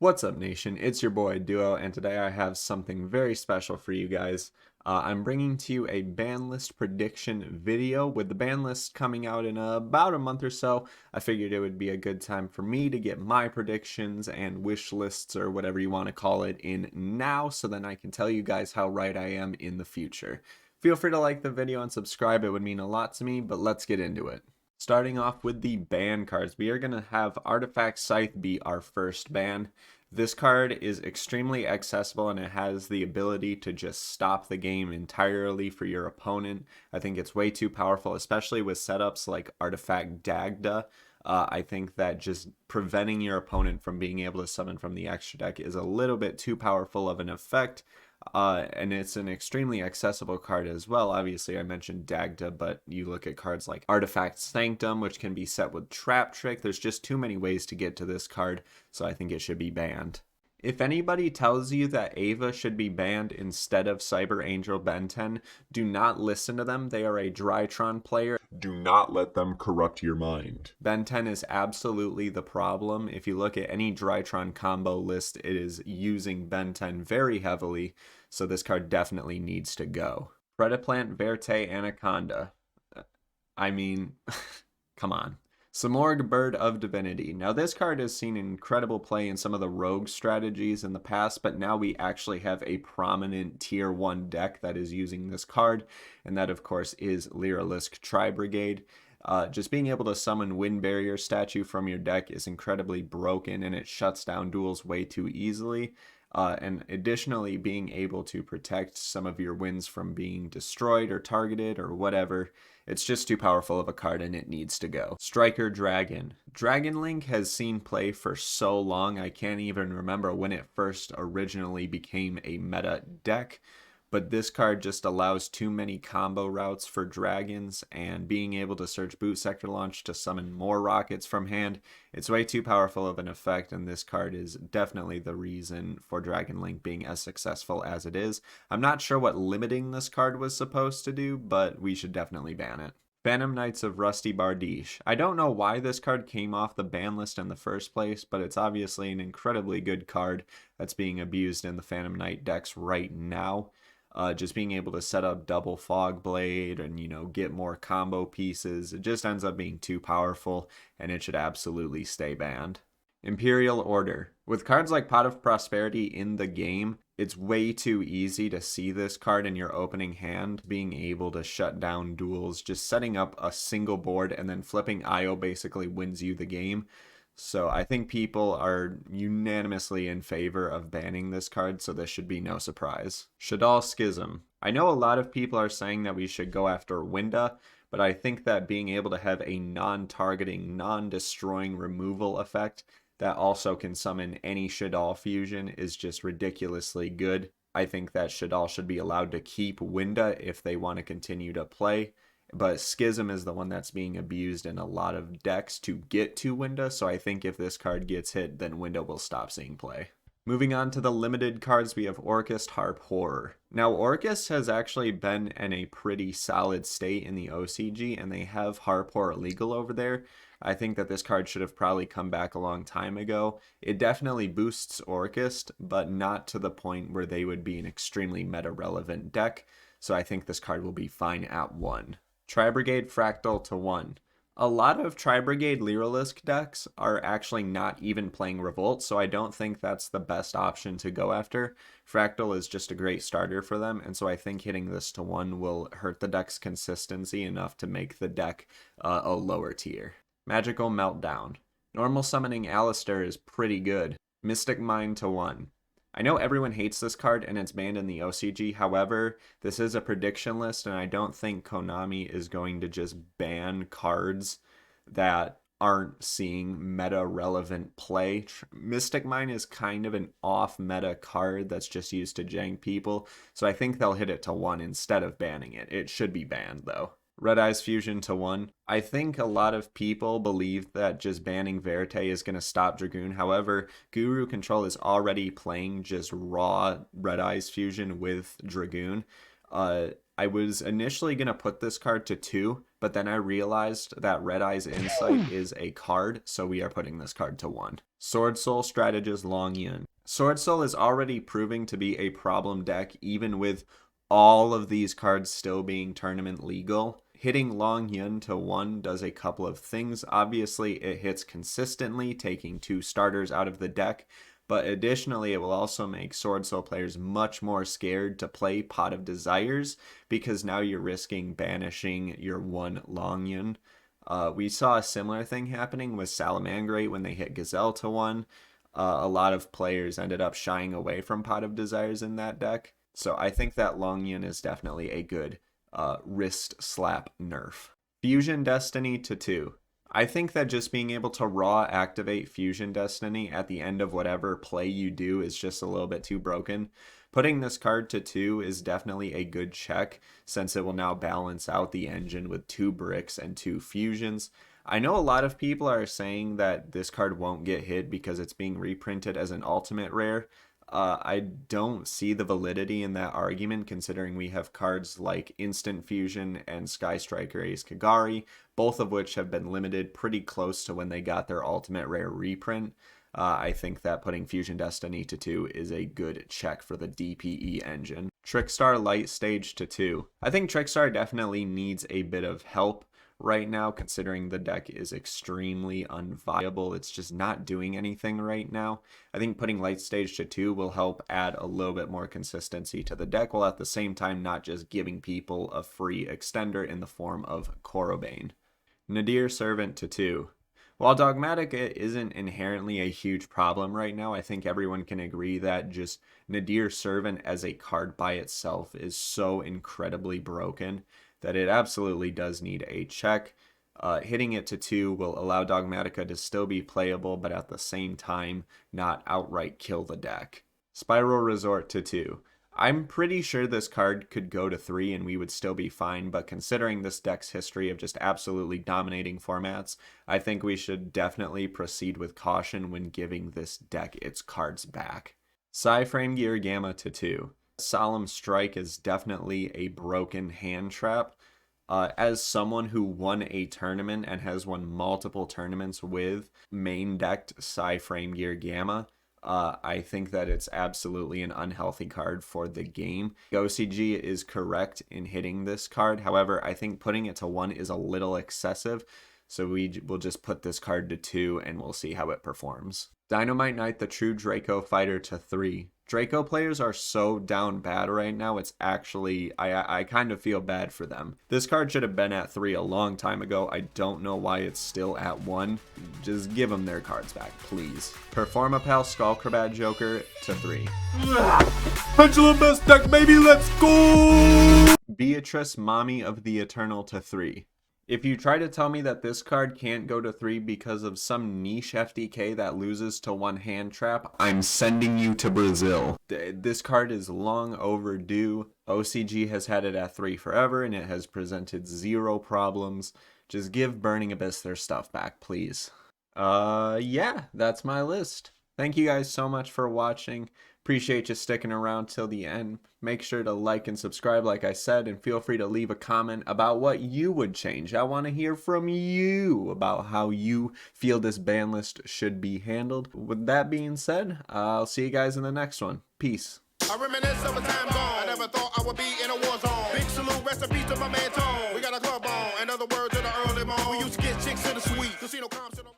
What's up, nation? It's your boy Duo, and today I have something very special for you guys. I'm bringing to you a ban list prediction video. With the ban list coming out in about a month or so, I figured it would be a good time for me to get my predictions and wish lists, or whatever you want to call it, in now, so then I can tell you guys how right I am in the future. Feel free to like the video and subscribe, it would mean a lot to me, but let's get into it. Starting off with the ban cards, we are going to have Artifact Scythe be our first ban. This card is extremely accessible and it has the ability to just stop the game entirely for your opponent. I think it's way too powerful, especially with setups like Artifact Dagda. I think that just preventing your opponent from being able to summon from the extra deck is a little bit too powerful of an effect. And it's an extremely accessible card as well. Obviously, I mentioned Dagda, but you look at cards like Artifact Sanctum, which can be set with Trap Trick. There's just too many ways to get to this card, so I think it should be banned. If anybody tells you that Ava should be banned instead of Cyber Angel Ben 10, do not listen to them. They are a Drytron player. Do not let them corrupt your mind. Ben 10 is absolutely the problem. If you look at any Drytron combo list, it is using Ben 10 very heavily, so this card definitely needs to go. Predaplant Verte Anaconda. I mean, come on. Samorg Bird of Divinity. Now this card has seen incredible play in some of the rogue strategies in the past, but now we actually have a prominent tier 1 deck that is using this card, and that of course is Lyralisk Tri-Brigade. Just being able to summon Wind Barrier statue from your deck is incredibly broken, and it shuts down duels way too easily. And additionally, being able to protect some of your wins from being destroyed or targeted or whatever, it's just too powerful of a card and it needs to go. Striker Dragon. Dragon Link has seen play for so long, I can't even remember when it first originally became a meta deck. But this card just allows too many combo routes for dragons, and being able to search Boot Sector Launch to summon more rockets from hand, it's way too powerful of an effect, and this card is definitely the reason for Dragon Link being as successful as it is. I'm not sure what limiting this card was supposed to do, but we should definitely ban it. Phantom Knights of Rusty Bardiche. I don't know why this card came off the ban list in the first place, but it's obviously an incredibly good card that's being abused in the Phantom Knight decks right now. Just being able to set up double Fog Blade and, get more combo pieces. It just ends up being too powerful, and it should absolutely stay banned. Imperial Order. With cards like Pot of Prosperity in the game, it's way too easy to see this card in your opening hand, being able to shut down duels. Just setting up a single board and then flipping IO basically wins you the game. So I think people are unanimously in favor of banning this card, so this should be no surprise. Shaddoll Schism. I know a lot of people are saying that we should go after Winda, but I think that being able to have a non-targeting, non-destroying removal effect that also can summon any Shaddoll fusion is just ridiculously good. I think that Shaddoll should be allowed to keep Winda if they want to continue to play. But Schism is the one that's being abused in a lot of decks to get to Winda, so I think if this card gets hit, then Winda will stop seeing play. Moving on to the limited cards, we have Orcust Harp Horror. Now, Orcust has actually been in a pretty solid state in the OCG, and they have Harp Horror legal over there. I think that this card should have probably come back a long time ago. It definitely boosts Orcust, but not to the point where they would be an extremely meta-relevant deck, so I think this card will be fine at 1. Tri-Brigade Fractal to 1. A lot of Tri-Brigade Lyralisk decks are actually not even playing Revolt, so I don't think that's the best option to go after. Fractal is just a great starter for them, and so I think hitting this to 1 will hurt the deck's consistency enough to make the deck a lower tier. Magical Meltdown. Normal summoning Alistair is pretty good. Mystic Mind to 1. I know everyone hates this card and it's banned in the OCG, however, this is a prediction list and I don't think Konami is going to just ban cards that aren't seeing meta-relevant play. Mystic Mine is kind of an off-meta card that's just used to jank people, so I think they'll hit it to 1 instead of banning it. It should be banned though. Red Eyes Fusion to 1. I think a lot of people believe that just banning Verte is going to stop Dragoon. However, Guru Control is already playing just raw Red Eyes Fusion with Dragoon. I was initially going to put this card to 2, but then I realized that Red Eye's Insight is a card, so we are putting this card to 1. Sword Soul Strategist Long Yun. Sword Soul is already proving to be a problem deck, even with all of these cards still being tournament legal. Hitting Long Yun to 1 does a couple of things. Obviously, it hits consistently, taking 2 starters out of the deck, but additionally, it will also make Sword Soul players much more scared to play Pot of Desires, because now you're risking banishing your 1 Long Yun. We saw a similar thing happening with Salamangrate when they hit Gazelle to 1. A lot of players ended up shying away from Pot of Desires in that deck. So I think that Long Yun is definitely a good wrist slap nerf. Fusion Destiny to 2. I think that just being able to raw activate Fusion Destiny at the end of whatever play you do is just a little bit too broken. Putting this card to 2 is definitely a good check, since it will now balance out the engine with 2 bricks and 2 fusions. I know a lot of people are saying that this card won't get hit because it's being reprinted as an ultimate rare. I don't see the validity in that argument, considering we have cards like Instant Fusion and Sky Striker Ace Kagari, both of which have been limited pretty close to when they got their ultimate rare reprint. I think that putting Fusion Destiny to 2 is a good check for the DPE engine. Trickstar Light Stage to 2. I think Trickstar definitely needs a bit of help right now, considering the deck is extremely unviable. It's just not doing anything right now. I think putting Light Stage to 2 will help add a little bit more consistency to the deck, while at the same time not just giving people a free extender in the form of Korobane. Nadir Servant to 2. While Dogmatica isn't inherently a huge problem right now, I think everyone can agree that just Nadir Servant as a card by itself is so incredibly broken that it absolutely does need a check. Hitting it to 2 will allow Dogmatica to still be playable, but at the same time not outright kill the deck. Spiral Resort to 2. I'm pretty sure this card could go to 3 and we would still be fine, but considering this deck's history of just absolutely dominating formats, I think we should definitely proceed with caution when giving this deck its cards back. Psyframe Gear Gamma to 2. Solemn Strike is definitely a broken hand trap. As someone who won a tournament and has won multiple tournaments with main decked Psyframe Gear Gamma, I think that it's absolutely an unhealthy card for the game. OCG is correct in hitting this card. However, I think putting it to 1 is a little excessive. So we will just put this card to 2 and we'll see how it performs. Dynamite Knight, the True Draco Fighter to 3. Draco players are so down bad right now, it's actually, I kind of feel bad for them. This card should have been at 3 a long time ago. I don't know why it's still at 1. Just give them their cards back, please. Performapal Skullcrabad Joker to 3. Pendulum best deck, baby, let's go! Beatrice Mommy of the Eternal to 3. If you try to tell me that this card can't go to 3 because of some niche FDK that loses to 1 hand trap, I'm sending you to Brazil. This card is long overdue. OCG has had it at 3 forever and it has presented 0 problems. Just give Burning Abyss their stuff back, please. Yeah, that's my list. Thank you guys so much for watching. Appreciate you sticking around till the end. Make sure to like and subscribe like I said, and feel free to leave a comment about what you would change. I want to hear from you about how you feel this ban list should be handled. With that being said, I'll see you guys in the next one. Peace. I reminisce of a time gone. I never thought I would be in a war zone.